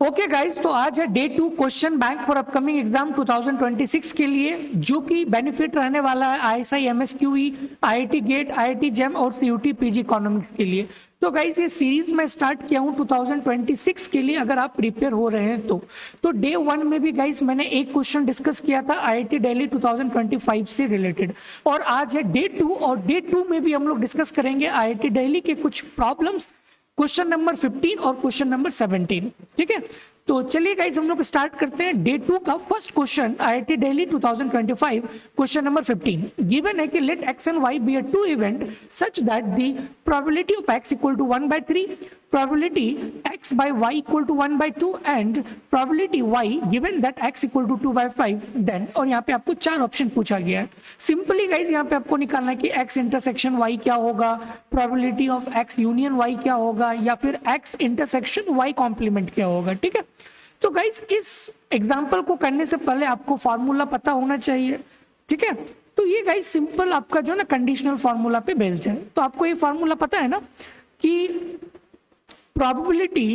Okay guys, तो आज है day 2 question bank for upcoming exam 2026 के लिए, जो कि बेनिफिट रहने वाला है ISI, MSQE, IIT GATE, IIT JAM और सीयूटी पीजी इकोनॉमिक्स के लिए। तो गाइस ये सीरीज मैं स्टार्ट किया हूं 2026 के लिए, अगर आप प्रिपेयर हो रहे हैं तो डे 1 में भी गाइस मैंने एक क्वेश्चन डिस्कस किया था आईआईटी दिल्ली 2025 से रिलेटेड, और आज है डे 2 और डे 2 में भी हम लोग डिस्कस करेंगे आईआईटी दिल्ली के कुछ प्रॉब्लम्स, क्वेश्चन नंबर 15 और क्वेश्चन नंबर 17। ठीक है, तो चलिए गाइस हम लोग स्टार्ट करते हैं डे 2 का first question IIT Delhi 2025, question number 15। Given है कि let X and Y be a two event such that the probability of X equal to 1/3, probability X by Y equal to 1/2 and probability Y given that X equal to 2/5 then. और यहाँ पे आपको 4 option पूछा गया है। Simply guys यहाँ पे आपको निकालना है कि एक्स इंटरसेक्शन वाई क्या होगा, probability of X union Y क्या होगा, या फिर एक्स इंटरसेक्शन वाई कॉम्प्लीमेंट क्या होगा। ठीक है, तो गाइस इस एग्जाम्पल को करने से पहले आपको फॉर्मूला पता होना चाहिए। ठीक है, तो ये गाइस सिंपल आपका जो ना कंडीशनल फॉर्मूला पे बेस्ड है। तो आपको ये फॉर्मूला पता है ना कि probability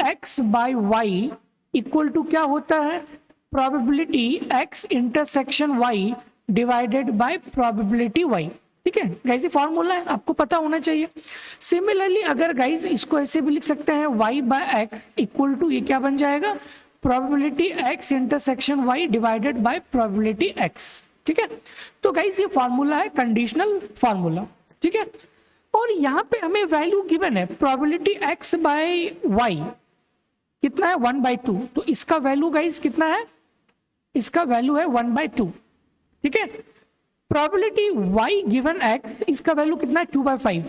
X by Y equal to क्या होता है, probability X intersection Y divided by probability Y. ठीक है गाइस, ये फॉर्मूला है, आपको पता होना चाहिए। सिमिलरली अगर गाइस इसको ऐसे भी लिख सकते हैं y by X equal to, ये क्या बन जाएगा, probability X intersection y divided by probability x। ठीक है, तो गाइस ये फॉर्मूला है कंडीशनल फॉर्मूला। ठीक है, और यहाँ पे हमें वैल्यू गिवन है प्रोबेबिलिटी x बाय y कितना है 1/2, तो इसका वैल्यू गाइस कितना है, इसका वैल्यू है 1/2। ठीक है, प्रोबेबिलिटी y गिवन x, इसका वैल्यू कितना है 2/5,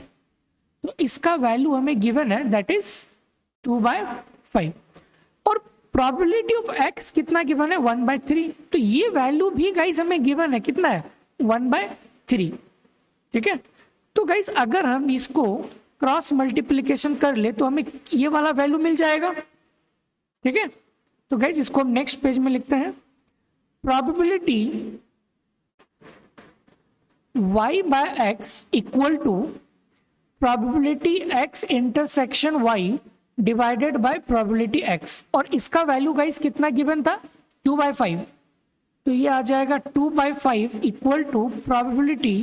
तो इसका वैल्यू हमें गिवन है दैट इज 2/5। और प्रोबेबिलिटी ऑफ x कितना गिवन है 1/3, तो ये वैल्यू भी गाइस हमें गिवन है कितना है 1/3। ठीक है, तो गाइस अगर हम इसको क्रॉस मल्टीप्लीकेशन कर ले तो हमें ये वाला वैल्यू मिल जाएगा। ठीक है, तो गाइस इसको हम नेक्स्ट पेज में लिखते हैं, probability y by x equal to probability x intersection y divided by probability x, और इसका वैल्यू गाइस कितना गिवन था 2/5, तो ये आ जाएगा 2/5 equal to probability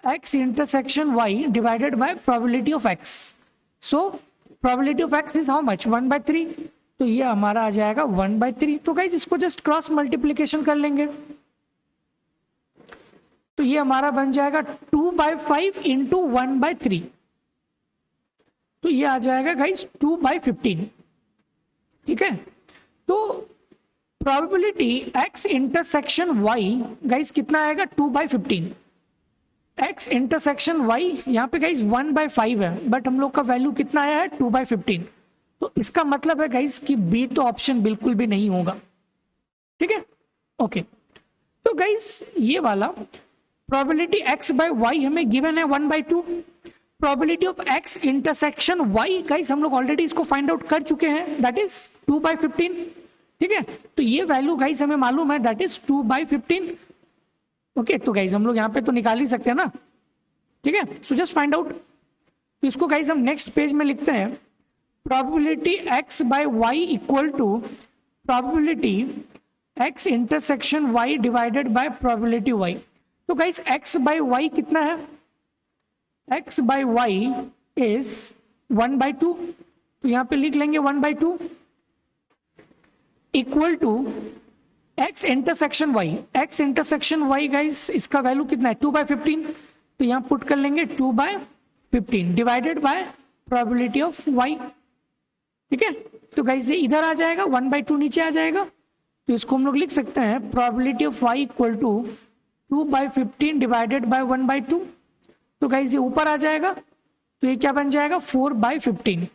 x intersection y divided by probability of x। So probability of x is how much 1/3, तो ये हमारा आ जाएगा 1/3। तो गाइस इसको जस्ट क्रॉस मल्टीप्लीकेशन कर लेंगे, तो ये हमारा बन जाएगा 2/5 इंटू 1/3, तो ये आ जाएगा गाइस 2/15। ठीक है, तो probability x intersection y guys कितना आएगा 2/15, x इंटरसेक्शन y यहाँ पे गाइस 1/5 है, बट हम लोग का वैल्यू कितना आया है 2/15, तो इसका मतलब है गाइस कि बी तो ऑप्शन बिल्कुल भी नहीं होगा। ठीक है, ओके, तो गाइस ये वाला प्रोबेबिलिटी x बाय y हमें गिवन है 1/2, probability of x intersection y guys हम लोग ऑलरेडी इसको फाइंड आउट कर चुके हैं दैट इज 2/15। ठीक है, तो ये वैल्यू गाइस हमें मालूम है दैट इज 2/15। ओके, तो गाइस हम लोग यहाँ पे तो निकाल ही सकते हैं ना। ठीक है, सो जस्ट फाइंड आउट, तो इसको गाइस हम नेक्स्ट पेज में लिखते हैं, probability x by y equal to probability x intersection y divided by probability y। तो गाइस x बाय y कितना है, x बाय y इज 1/2, तो यहां पे लिख लेंगे 1/2 equal to x intersection y, x intersection y guys इसका value कितना है 2/15, तो यहां पुट कर लेंगे 2/15 divided by probability of y। ठीक है, तो गाइस ये इधर आ जाएगा 1/2 नीचे आ जाएगा, तो इसको हम लोग लिख सकते हैं probability of y equal to 2/15 divided by 1/2, तो गाइस ये ऊपर आ जाएगा, तो ये क्या बन जाएगा 4/15,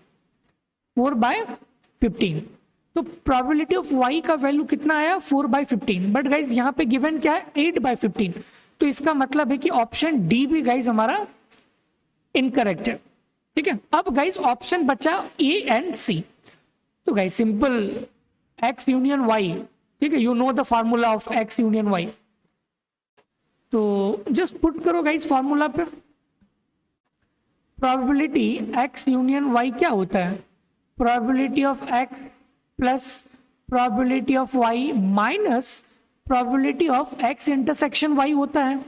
4/15। तो प्रोबेबिलिटी ऑफ y का वैल्यू कितना आया 4/15, बट गाइस यहाँ पे गिवन क्या है 8/15, तो इसका मतलब है कि ऑप्शन डी भी गाइस हमारा इनकरेक्ट है। ठीक है, अब गाइस ऑप्शन बचा ए एंड सी, तो guys simple x union y। ठीक है, you know the formula of x union y, तो जस्ट पुट करो गाइस फॉर्मूला पे, प्रोबेबिलिटी x यूनियन y क्या होता है? Probability of x plus probability of y minus probability of x intersection y होता है,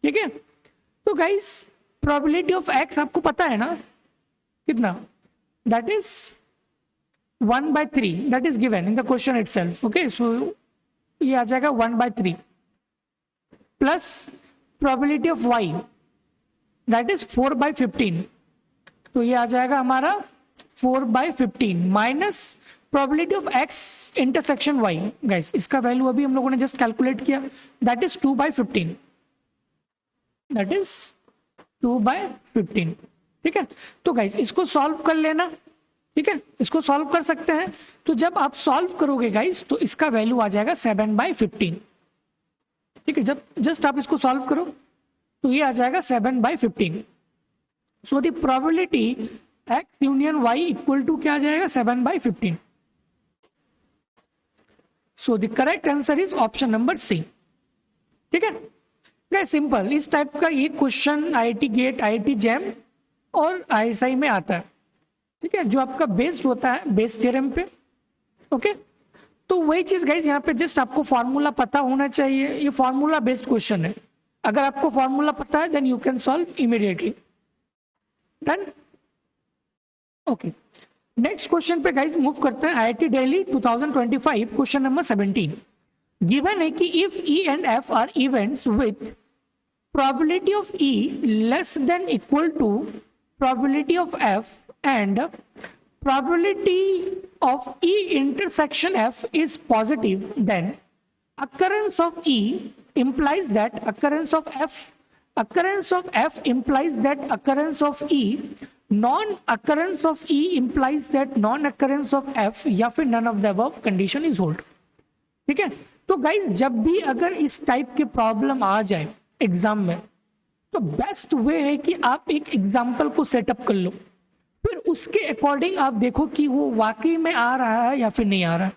ठीक है। तो गाइस प्रोबेबिलिटी ऑफ x आपको पता है ना कितना, that is 1/3, that is given in the question itself, okay. So ये आ जाएगा 1/3 plus probability of y that is 4/15, तो ये आ जाएगा हमारा 4/15 minus probability of x intersection y। Guys इसका वैल्यू अभी हम लोगों ने जस्ट कैलकुलेट किया, दैट इज 2/15, दैट इज 2/15, ठीक है। तो गाइस इसको सॉल्व कर लेना, ठीक है, इसको सॉल्व कर सकते हैं। तो जब आप सॉल्व करोगे गाइस तो इसका वैल्यू आ जाएगा 7/15, ठीक है। जब जस्ट आप इसको सॉल्व करो तो ये आ जाएगा 7/15। So the probability x union y equal to क्या आ जाएगा? 7/15। So the correct answer is option number C, ठीक है। सिंपल, इस टाइप का ये question IIT GATE, IIT JAM और ISI में आता है, ठीक है, जो आपका बेस्ड होता है बेस थ्योरम पे, ओके। तो वही चीज गाइस यहाँ पे जस्ट आपको फॉर्मूला पता होना चाहिए, ये फॉर्मूला बेस्ड क्वेश्चन है। अगर आपको फॉर्मूला पता है then you can solve immediately, done, okay. Next question पे गाइस मूव करते हैं। IIT Delhi 2025 question number 17 given है कि if E and F are events with probability of E less than equal to probability of F and probability of E intersection F is positive, then occurrence of E implies that occurrence of F implies that occurrence of E, non-occurrence of E implies that non-occurrence of F, या फिर none of the above condition is hold, ठीक है। तो guys जब भी अगर इस type के प्रॉब्लम आ जाए एग्जाम में तो बेस्ट वे है कि आप एक एग्जाम्पल को सेटअप कर लो, फिर उसके अकॉर्डिंग आप देखो कि वो वाकई में आ रहा है या फिर नहीं आ रहा,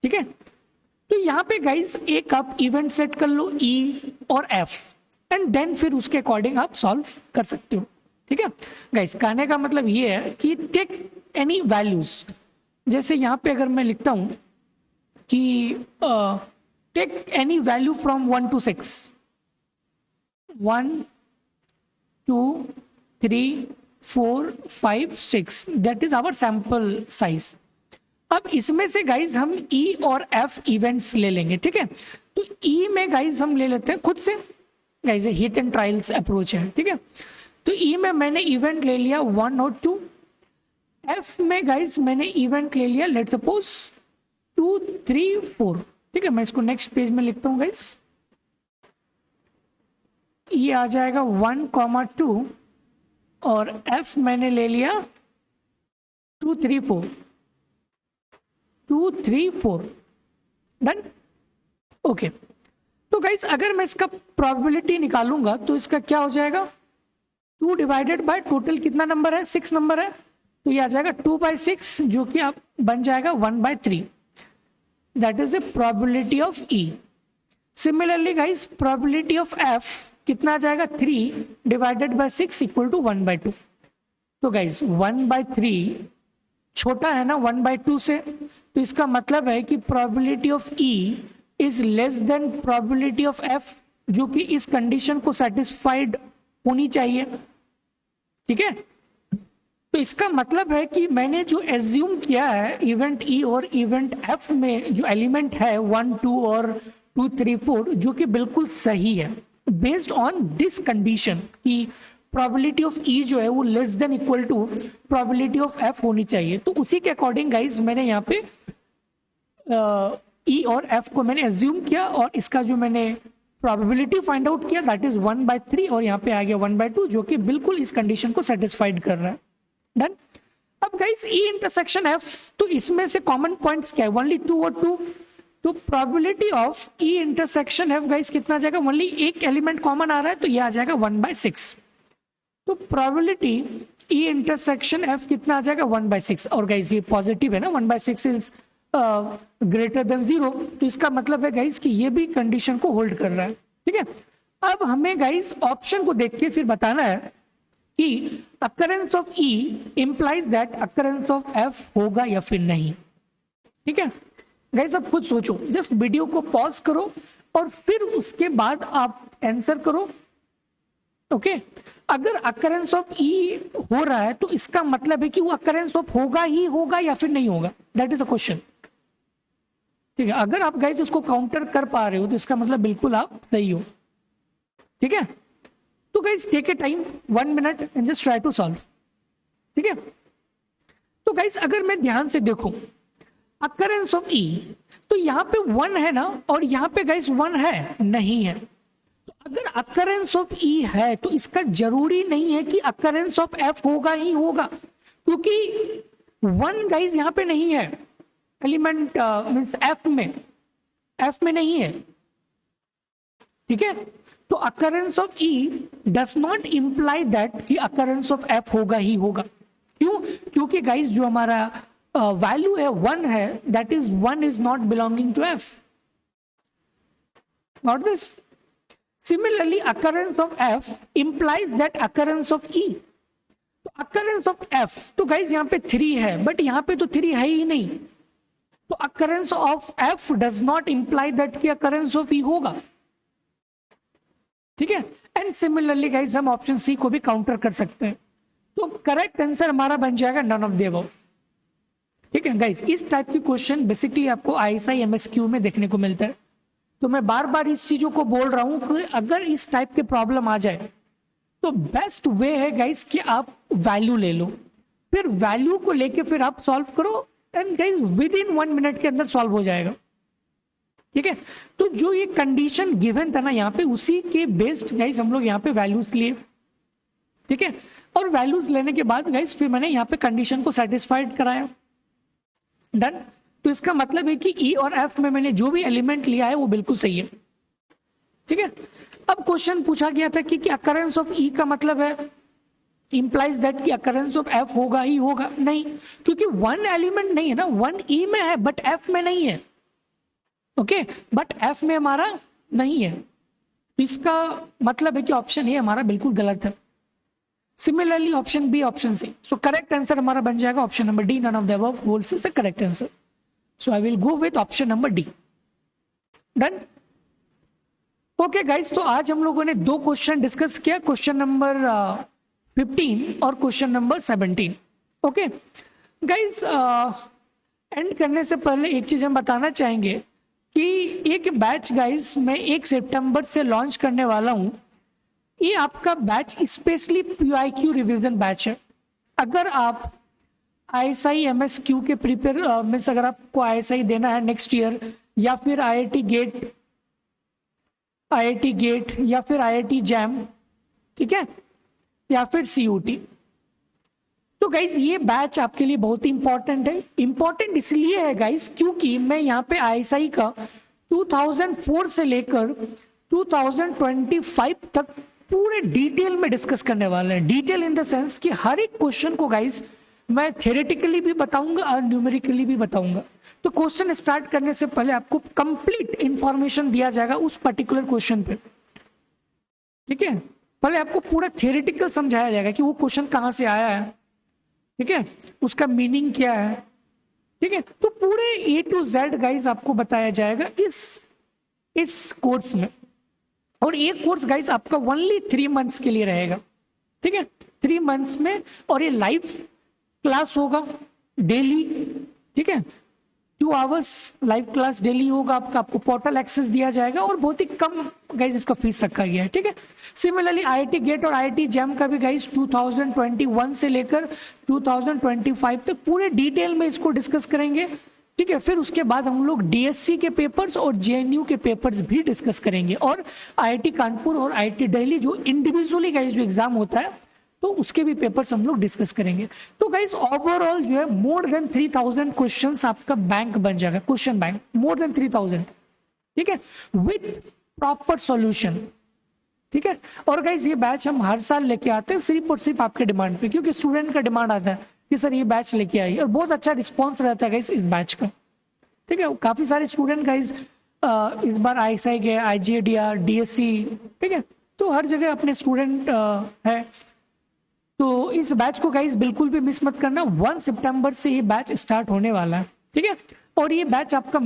ठीक है। तो यहाँ पे गाइज एक आप इवेंट सेट कर लो E और F एंड देन फिर उसके अकॉर्डिंग आप सॉल्व कर सकते हो, ठीक है। गाइज कहने का मतलब ये है कि टेक एनी वैल्यूज, जैसे यहाँ पे अगर मैं लिखता हूं कि take any value from 1 to 6, 1 2 3 4 5 6, that is our sample size. अब इसमें से गाइज हम E और F इवेंट्स ले लेंगे, ठीक है। तो E में गाइज हम ले लेते हैं खुद से, guys hit and trials approach है, ठीक है। तो E में मैंने इवेंट ले लिया 1 और 2, F में गाइज मैंने इवेंट ले लिया लेट्स सपोज 2 3 4, ठीक है। मैं इसको नेक्स्ट पेज में लिखता हूं गाइज, ये आ जाएगा 1, 2 और F मैंने ले लिया 2 3 4, 2 3 4, डन, ओके। तो गाइस अगर मैं इसका प्रोबेबिलिटी निकालूंगा तो इसका क्या हो जाएगा? 2 डिवाइडेड बाय टोटल कितना नंबर है? 6 नंबर है, तो ये आ जाएगा 2/6 जो कि आप बन जाएगा 1/3, that is the probability of E। Similarly guys probability of F कितना आ जाएगा? 3 डिवाइडेड बाय 6 इक्वल टू 1/2। तो गाइस 1/3 छोटा है ना 1/2 से, तो इसका मतलब है कि probability of E is less than probability of F, जो कि इस कंडीशन को सेटिस्फाइड होनी चाहिए, ठीक है। तो इसका मतलब है कि मैंने जो एज्यूम किया है इवेंट E और इवेंट F में जो एलिमेंट है 1 2 और 2 3 4, जो कि बिल्कुल सही है बेस्ड ऑन दिस कंडीशन कि प्रोबेबिलिटी ऑफ E जो है वो less than equal to probability of F होनी चाहिए। तो उसी के अकॉर्डिंग गाइज मैंने यहाँ पे E और F को मैंने एज्यूम किया और इसका जो मैंने प्रोबेबिलिटी फाइंड आउट किया दैट इज 1/3 और यहाँ पे आ गया 1/2, जो कि बिल्कुल इस कंडीशन को सेटिस्फाइड कर रहा है, डन। अब गाइज E इंटरसेक्शन F, तो इसमें से कॉमन पॉइंट्स क्या है? ओनली 2 और 2, तो probability of E intersection F guys कितना आ जाएगा? ओनली एक एलिमेंट कॉमन आ रहा है तो ये आ जाएगा 1/6। तो प्रोबेबिलिटी E इंटरसेक्शन F कितना आ जाएगा? 1/6, और गाइज ये पॉजिटिव है ना, 1/6 इज ग्रेटर देन 0, तो इसका मतलब है गाइज कि ये भी कंडीशन को होल्ड कर रहा है, ठीक है। अब हमें गाइज ऑप्शन को देख के फिर बताना है कि occurrence of E implies that occurrence of F होगा या फिर नहीं। ठीक है गाइस, आप खुद सोचो, जस्ट वीडियो को पॉज करो और फिर उसके बाद आप आंसर करो। ओके अगर अकरेंस ऑफ ई हो रहा है तो इसका मतलब है कि वो अकरेंस ऑफ होगा ही होगा या फिर नहीं होगा, दैट इज अ क्वेश्चन। ठीक है, अगर आप गाइस उसको काउंटर कर पा रहे हो तो इसका मतलब बिल्कुल आप सही हो। ठीक है, तो guys take a time 1 minute and just try to solve. ठीक है, तो गाइस अगर मैं ध्यान से देखूं अकरेंस ऑफ ई, तो यहां पे 1 है ना, और यहां पे गाइस 1 है नहीं है। तो अगर अकरेंस ऑफ ई है तो इसका जरूरी नहीं है कि अकरेंस ऑफ एफ होगा ही होगा, क्योंकि 1 गाइस यहां पे नहीं है, एलिमेंट मींस एफ में नहीं है। ठीक है, तो occurrence of E does not imply that कि अकरेंस ऑफ एफ होगा ही होगा। क्यों? क्योंकि गाइस जो हमारा वैल्यू है 1 है, that is 1 is not belonging to F, not this. Similarly occurrence of F implies that occurrence of E. तो अकरेंस ऑफ एफ, तो गाइस यहाँ पे 3 है, बट यहाँ पे तो 3 है ही नहीं, तो occurrence of F does not imply that कि अकरेंस ऑफ ई होगा। ठीक है, एंड सिमिलरली गाइस हम ऑप्शन सी को भी काउंटर कर सकते हैं। तो करेक्ट आंसर हमारा बन जाएगा नन ऑफ द अबव। ठीक है गाइस, इस टाइप की क्वेश्चन बेसिकली आपको आईएसआई एमएसक्यू में देखने को मिलता है। तो मैं बार बार इस चीजों को बोल रहा हूं कि अगर इस टाइप के प्रॉब्लम आ जाए तो बेस्ट वे है गाइस कि आप वैल्यू ले लो, फिर वैल्यू को लेके फिर आप सॉल्व करो, and guys with in 1 minute के अंदर सॉल्व हो जाएगा। ठीक है, तो जो ये कंडीशन गिवन था ना यहाँ पे, उसी के बेस्ड गाइस हम लोग यहाँ पे वैल्यूज लिए। ठीक है, और वैल्यूज लेने के बाद गाइस फिर मैंने यहाँ पे कंडीशन को सेटिस्फाइड कराया, डन। तो इसका मतलब है कि ई और एफ में मैंने जो भी एलिमेंट लिया है वो बिल्कुल सही है। ठीक है, अब क्वेश्चन पूछा गया था कि अकरेंस ऑफ ई का मतलब है इंप्लाइज दैट कि अकरेंस ऑफ एफ होगा ही होगा, नहीं, क्योंकि 1 एलिमेंट नहीं है ना, 1 ई में है बट एफ में नहीं है। ओके, बट एफ में हमारा नहीं है, तो इसका मतलब है कि ऑप्शन ए हमारा बिल्कुल गलत है। Similarly option B, option C, so correct answer हमारा बन जाएगा option number D, none of the above holds is the correct answer. So I will go with option number D, done. Okay guys, तो आज हम लोगों ने 2 question discuss किया, question number 15 और question number 17। Okay guys, end करने से पहले एक चीज हम बताना चाहेंगे कि एक बैच गाइस मैं 1 सितंबर से लॉन्च करने वाला हूं। ये आपका batch specially PIQ revision batch है। अगर आप आईएसआई एमएसक्यू के प्रिपेयर मीन्स अगर आपको आईएसआई देना है नेक्स्ट ईयर, या फिर आईआईटी गेट या फिर आईआईटी जैम, ठीक है, या फिर सीयूटी, तो गाइज ये बैच आपके लिए बहुत ही इंपॉर्टेंट है। इंपॉर्टेंट इसलिए है गाइज क्योंकि मैं यहाँ पे आईएसआई का 2004 से लेकर 2025 तक पूरे डिटेल में डिस्कस करने वाला है। डिटेल इन द सेंस कि हर एक क्वेश्चन को गाइज मैं थ्योरेटिकली भी बताऊंगा और न्यूमेरिकली भी बताऊंगा। तो क्वेश्चन स्टार्ट करने से पहले आपको कंप्लीट इंफॉर्मेशन दिया जाएगा उस पर्टिकुलर क्वेश्चन पे। ठीक है, पहले आपको पूरा थ्योरेटिकल समझाया जाएगा कि वो क्वेश्चन कहाँ से आया है, ठीक है, उसका मीनिंग क्या है। ठीक है, तो पूरे A to Z गाइज आपको बताया जाएगा इस कोर्स में। और ये कोर्स गाइज आपका ओनली 3 मंथ्स के लिए रहेगा। ठीक है, 3 मंथ्स में, और ये लाइव क्लास होगा डेली। ठीक है, 2 आवर्स लाइव क्लास डेली होगा आपका, आपको पोर्टल एक्सेस दिया जाएगा और बहुत ही कम गाइज इसका फीस रखा गया है। ठीक है, सिमिलरली आईआईटी गेट और आईआईटी जैम का भी गाइज 2021 से लेकर 2025 तक पूरे डिटेल में इसको डिस्कस करेंगे। ठीक है, फिर उसके बाद हम लोग डीएससी के पेपर्स और जेएनयू के पेपर्स भी डिस्कस करेंगे, और आईआईटी कानपुर और आईआईटी दिल्ली जो इंडिविजुअली गाइज जो एग्जाम होता है तो उसके भी पेपर्स हम लोग डिस्कस करेंगे। तो गाइज ओवरऑल जो है मोर देन 3000 क्वेश्चंस आपका बैंक बन जाएगा, क्वेश्चन बैंक मोर देन 3000। ठीक है, विथ प्रॉपर सॉल्यूशन। ठीक है, और गाइज ये बैच हम हर साल लेके आते हैं सिर्फ और सिर्फ आपके डिमांड पे, क्योंकि स्टूडेंट का डिमांड आता है कि सर ये बैच लेके आइए, और बहुत अच्छा रिस्पॉन्स रहता है गाइज इस बैच का। ठीक है, काफी सारे स्टूडेंट गाइज इस बार आईएसआई गए, आईजीडीआर, डीएससी, ठीक है, तो हर जगह अपने स्टूडेंट है। तो इस बैच को गाइज बिल्कुल भी मिस मत करना। 1 सितंबर से ये बैच स्टार्ट होने वाला है, ठीक है। और ये बैच आपका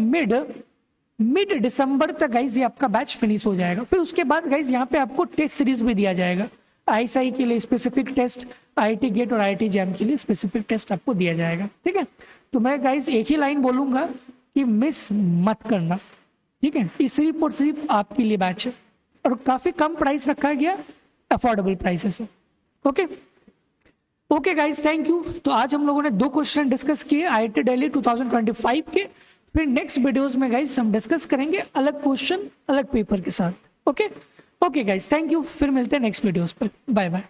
मिड दिसंबर तक गाइज ये आपका बैच फिनिश हो जाएगा। फिर उसके बाद गाइज यहाँ पे आपको टेस्ट सीरीज भी दिया जाएगा। आईएसआई के लिए स्पेसिफिक टेस्ट, आईआईटी गेट और आईआईटी जैम के लिए स्पेसिफिक टेस्ट आपको दिया जाएगा, ठीक है। तो मैं गाइज एक ही लाइन बोलूंगा कि मिस मत करना, ठीक है। ये सिर्फ और सिर्फ आपके लिए बैच है और काफी कम प्राइस रखा गया, अफोर्डेबल प्राइसेस है। Okay guys, thank you. तो आज हम लोगों ने 2 क्वेश्चन डिस्कस किए आईआईटी दिल्ली 2025 के। फिर नेक्स्ट वीडियोस में गाइज हम डिस्कस करेंगे अलग क्वेश्चन अलग पेपर के साथ। Okay guys, thank you. फिर मिलते हैं नेक्स्ट वीडियोस पर। Bye bye.